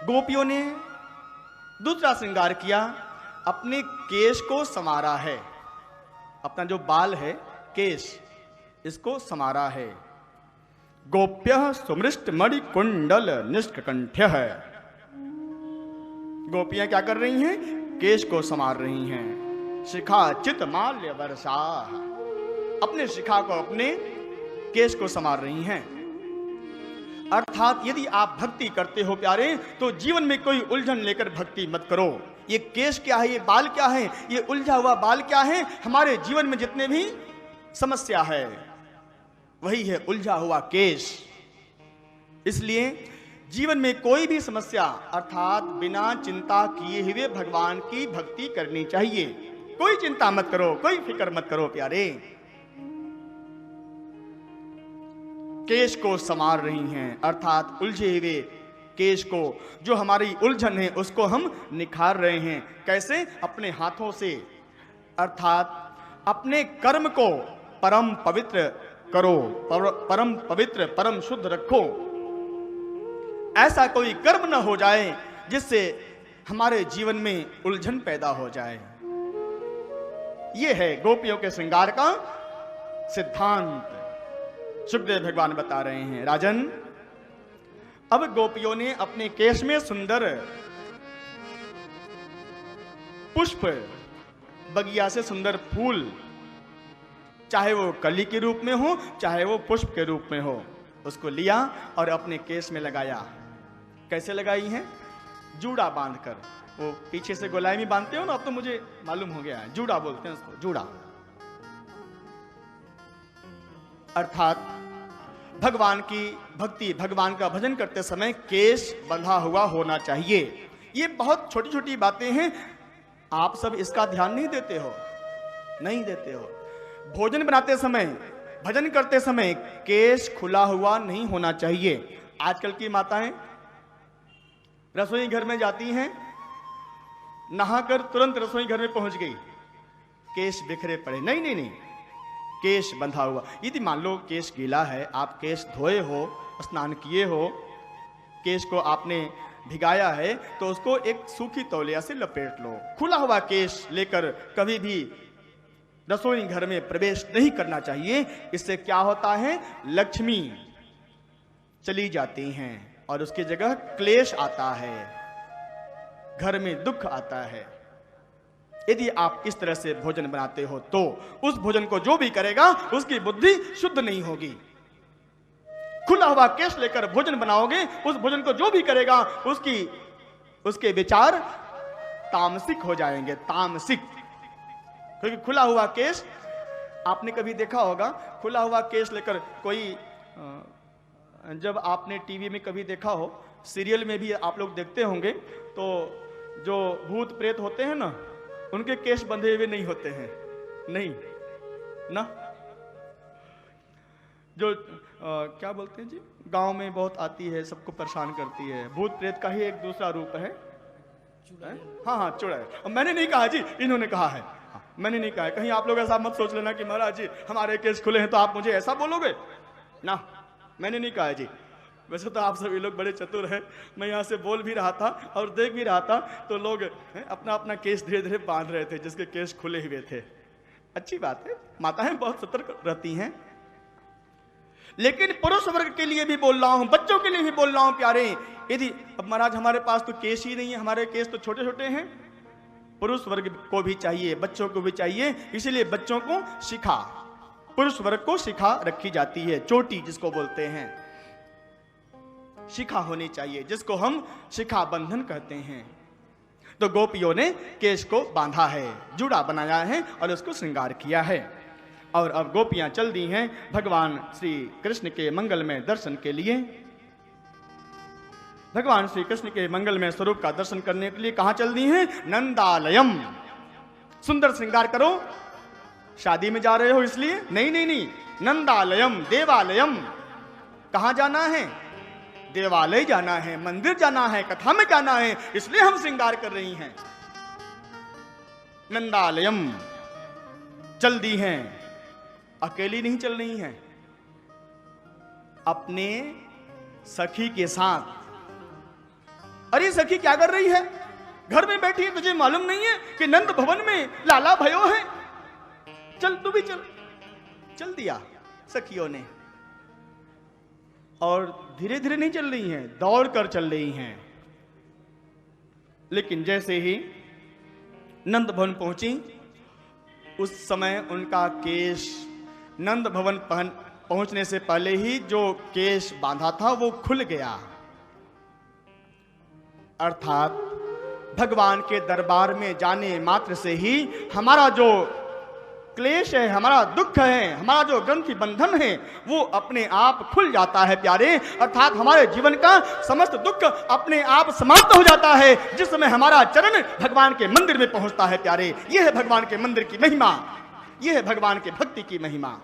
गोपियों ने दूसरा श्रृंगार किया, अपने केश को संवारा है। अपना जो बाल है, केश, इसको संवारा है। गोप्य सुमृष्ट मणि कुंडल निष्कंठ्य है। गोपियां क्या कर रही हैं? केश को संवार रही हैं। शिखा चित माल्य वर्षा, अपने शिखा को, अपने केश को संवार रही हैं। अर्थात यदि आप भक्ति करते हो प्यारे, तो जीवन में कोई उलझन लेकर भक्ति मत करो। ये केश क्या है, ये बाल क्या है, ये उलझा हुआ बाल क्या है, हमारे जीवन में जितने भी समस्या है वही है उलझा हुआ केश। इसलिए जीवन में कोई भी समस्या अर्थात बिना चिंता किए हुए भगवान की भक्ति करनी चाहिए। कोई चिंता मत करो, कोई फिक्र मत करो प्यारे। केश को संवार रही हैं, अर्थात उलझे हुए केश को, जो हमारी उलझन है उसको हम निखार रहे हैं। कैसे? अपने हाथों से, अर्थात अपने कर्म को परम पवित्र करो, परम पवित्र, परम शुद्ध रखो। ऐसा कोई कर्म न हो जाए जिससे हमारे जीवन में उलझन पैदा हो जाए। यह है गोपियों के श्रृंगार का सिद्धांत। सुखदेव भगवान बता रहे हैं, राजन, अब गोपियों ने अपने केश में सुंदर पुष्प, बगिया से सुंदर फूल, चाहे वो कली के रूप में हो, चाहे वो पुष्प के रूप में हो, उसको लिया और अपने केश में लगाया। कैसे लगाई हैं? जूड़ा बांधकर। वो पीछे से गोलाई में बांधते हो ना, अब तो मुझे मालूम हो गया है, जूड़ा बोलते हैं उसको, जूड़ा। अर्थात भगवान की भक्ति, भगवान का भजन करते समय केश बंधा हुआ होना चाहिए। ये बहुत छोटी छोटी बातें हैं, आप सब इसका ध्यान नहीं देते हो, नहीं देते हो। भोजन बनाते समय, भजन करते समय केश खुला हुआ नहीं होना चाहिए। आजकल की माताएं रसोई घर में जाती हैं, नहाकर तुरंत रसोई घर में पहुंच गई, केश बिखरे पड़े। नहीं नहीं नहीं, केश बंधा हुआ। यदि मान लो केश गीला है, आप केश धोए हो, स्नान किए हो, केश को आपने भिगाया है, तो उसको एक सूखी तौलिया से लपेट लो। खुला हुआ केश लेकर कभी भी रसोई घर में प्रवेश नहीं करना चाहिए। इससे क्या होता है? लक्ष्मी चली जाती हैं और उसकी जगह क्लेश आता है, घर में दुख आता है। यदि आप इस तरह से भोजन बनाते हो तो उस भोजन को जो भी करेगा उसकी बुद्धि शुद्ध नहीं होगी। खुला हुआ केश लेकर भोजन बनाओगे, उस भोजन को जो भी करेगा उसके विचार तामसिक हो जाएंगे, तामसिक। क्योंकि खुला हुआ केश, आपने कभी देखा होगा, खुला हुआ केश लेकर कोई, जब आपने टीवी में कभी देखा हो, सीरियल में भी आप लोग देखते होंगे, तो जो भूत प्रेत होते हैं ना, उनके केश बंधे हुए नहीं होते हैं, नहीं ना। जो क्या बोलते हैं जी, गांव में बहुत आती है, सबको परेशान करती है, भूत प्रेत का ही एक दूसरा रूप है। हाँ हाँ, चुड़ैल। मैंने नहीं कहा जी, इन्होंने कहा है, मैंने नहीं कहा है। कहीं आप लोग ऐसा मत सोच लेना कि महाराज जी हमारे केस खुले हैं तो आप मुझे ऐसा बोलोगे ना, मैंने नहीं कहा है जी। वैसे तो आप सभी लोग बड़े चतुर हैं, मैं यहाँ से बोल भी रहा था और देख भी रहा था, तो लोग अपना अपना केस धीरे धीरे बांध रहे थे जिसके केस खुले हुए थे। अच्छी बात है, माताएं बहुत सतर्क रहती हैं। लेकिन पुरुष वर्ग के लिए भी बोल रहा हूं, बच्चों के लिए भी बोल रहा हूं प्यारे। यदि अब महाराज हमारे पास तो केस ही नहीं है, हमारे केस तो छोटे छोटे हैं, पुरुष वर्ग को भी चाहिए, बच्चों को भी चाहिए। इसलिए बच्चों को शिखा, पुरुष वर्ग को शिखा रखी जाती है, चोटी जिसको बोलते हैं, शिखा होनी चाहिए, जिसको हम शिखा बंधन कहते हैं। तो गोपियों ने केश को बांधा है, जूड़ा बनाया है और उसको श्रृंगार किया है। और अब गोपियां चल दी हैं भगवान श्री कृष्ण के मंगल में दर्शन के लिए। भगवान श्री कृष्ण के मंगल में स्वरूप का दर्शन करने के लिए कहां चल दी हैं? नंदालयम। सुंदर श्रृंगार करो, शादी में जा रहे हो इसलिए नहीं नहीं नहीं, नंदालयम, देवालयम। कहां जाना है? देवालय जाना है, मंदिर जाना है, कथा में जाना है, इसलिए हम श्रृंगार कर रही हैं। नंदालयम चल दी हैं, अकेली नहीं चल रही हैं, अपने सखी के साथ, अरे सखी क्या कर रही है, घर में बैठी है, तुझे मालूम नहीं है कि नंद भवन में लाला भयो है? चल तू भी चल। चल दिया सखियों ने, और धीरे धीरे नहीं चल रही हैं, दौड़ कर चल रही हैं। लेकिन जैसे ही नंद भवन पहुंची, उस समय उनका केश नंद भवन पहुंचने से पहले ही जो केश बांधा था वो खुल गया। अर्थात भगवान के दरबार में जाने मात्र से ही हमारा जो क्लेश है, हमारा दुख है, हमारा जो ग्रंथि बंधन है, वो अपने आप खुल जाता है प्यारे। अर्थात हमारे जीवन का समस्त दुख अपने आप समाप्त हो जाता है जिस समय हमारा चरण भगवान के मंदिर में पहुंचता है प्यारे। यह है भगवान के मंदिर की महिमा, यह है भगवान के भक्ति की महिमा।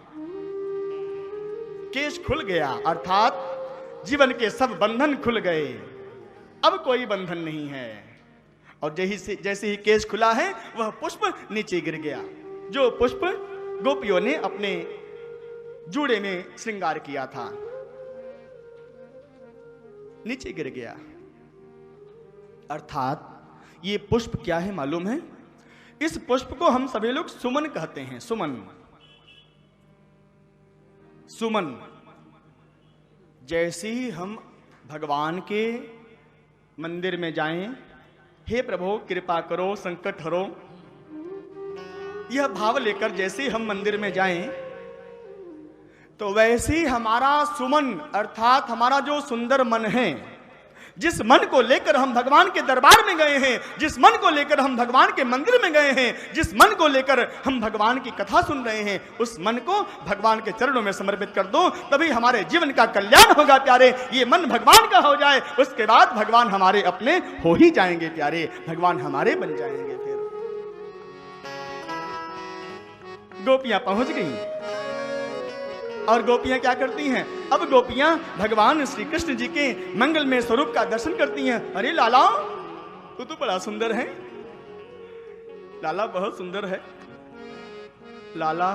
केश खुल गया अर्थात जीवन के सब बंधन खुल गए, अब कोई बंधन नहीं है। और जैसे ही केश खुला है, वह पुष्प नीचे गिर गया, जो पुष्प गोपियों ने अपने जूड़े में श्रृंगार किया था, नीचे गिर गया। अर्थात ये पुष्प क्या है मालूम है? इस पुष्प को हम सभी लोग सुमन कहते हैं। सुमन, सुमन। जैसे ही हम भगवान के मंदिर में जाएं, हे प्रभु कृपा करो, संकट हरो, यह भाव लेकर जैसे हम मंदिर में जाएं, तो वैसे ही हमारा सुमन अर्थात हमारा जो सुंदर मन है, जिस मन को लेकर हम भगवान के दरबार में गए हैं, जिस मन को लेकर हम भगवान के मंदिर में गए हैं, जिस मन को लेकर हम भगवान की कथा सुन रहे हैं, उस मन को भगवान के चरणों में समर्पित कर दो, तभी हमारे जीवन का कल्याण होगा प्यारे। ये मन भगवान का हो जाए, उसके बाद भगवान हमारे अपने हो ही जाएंगे प्यारे, भगवान हमारे बन जाएंगे। फिर गोपियां पहुंच गई, और गोपियां क्या करती हैं? अब गोपियां भगवान श्री कृष्ण जी के मंगलमय स्वरूप का दर्शन करती हैं। अरे लाला, तू तो बड़ा सुंदर है, लाला बहुत सुंदर है। लाला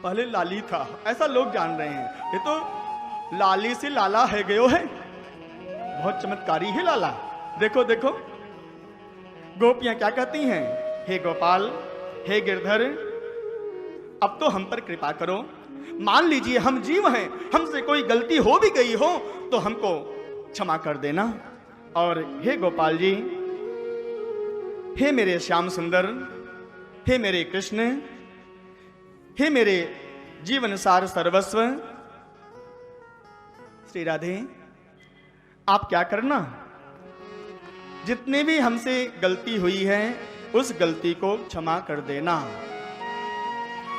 पहले लाली था, ऐसा लोग जान रहे हैं, ये तो लाली से लाला है गयो है, बहुत चमत्कारी है लाला। देखो देखो गोपियां क्या कहती हैं? हे गोपाल, हे गिरधर, अब तो हम पर कृपा करो, मान लीजिए हम जीव हैं, हमसे कोई गलती हो भी गई हो तो हमको क्षमा कर देना। और हे गोपाल जी, हे मेरे श्याम सुंदर, हे मेरे कृष्ण, हे मेरे जीवन सार सर्वस्व, श्री राधे, आप क्या करना, जितने भी हमसे गलती हुई है उस गलती को क्षमा कर देना,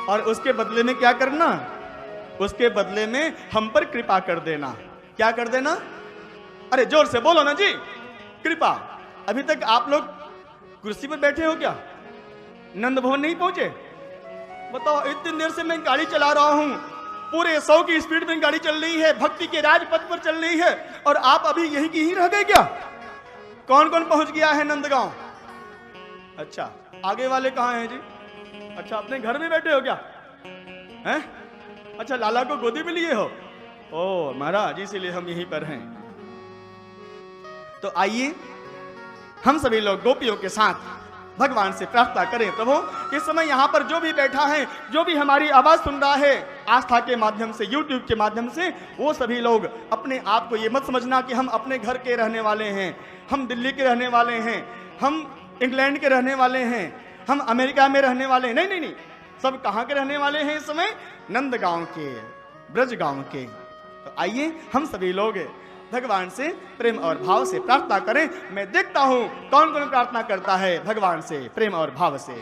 और उसके बदले में क्या करना? उसके बदले में हम पर कृपा कर देना। क्या कर देना? अरे जोर से बोलो ना जी, कृपा। अभी तक आप लोग कुर्सी पर बैठे हो क्या? नंद भवन नहीं पहुंचे? बताओ, इतनी देर से मैं गाड़ी चला रहा हूं, पूरे 100 की स्पीड में गाड़ी चल रही है, भक्ति के राजपथ पर चल रही है, और आप अभी यहीं की ही रह गए क्या? कौन कौन पहुंच गया है नंदगांव? अच्छा, आगे वाले कहां हैं जी? अच्छा, अपने घर में बैठे हो क्या? हैं? अच्छा, लाला को गोदी में लिए हो? ओ महाराज, इसीलिए हम यहीं पर हैं। तो आइए हम सभी लोग गोपियों के साथ भगवान से प्रार्थना करें। प्रभु, इस समय यहाँ पर जो भी बैठा है, जो भी हमारी आवाज सुन रहा है आस्था के माध्यम से, यूट्यूब के माध्यम से, वो सभी लोग अपने आप को ये मत समझना कि हम अपने घर के रहने वाले हैं, हम दिल्ली के रहने वाले हैं, हम इंग्लैंड के रहने वाले हैं, हम अमेरिका में रहने वाले हैं। नहीं नहीं नहीं, सब कहां के रहने वाले हैं इस समय? नंदगांव के, ब्रज गांव के। तो आइए हम सभी लोग भगवान से प्रेम और भाव से प्रार्थना करें। मैं देखता हूं कौन कौन प्रार्थना करता है भगवान से प्रेम और भाव से।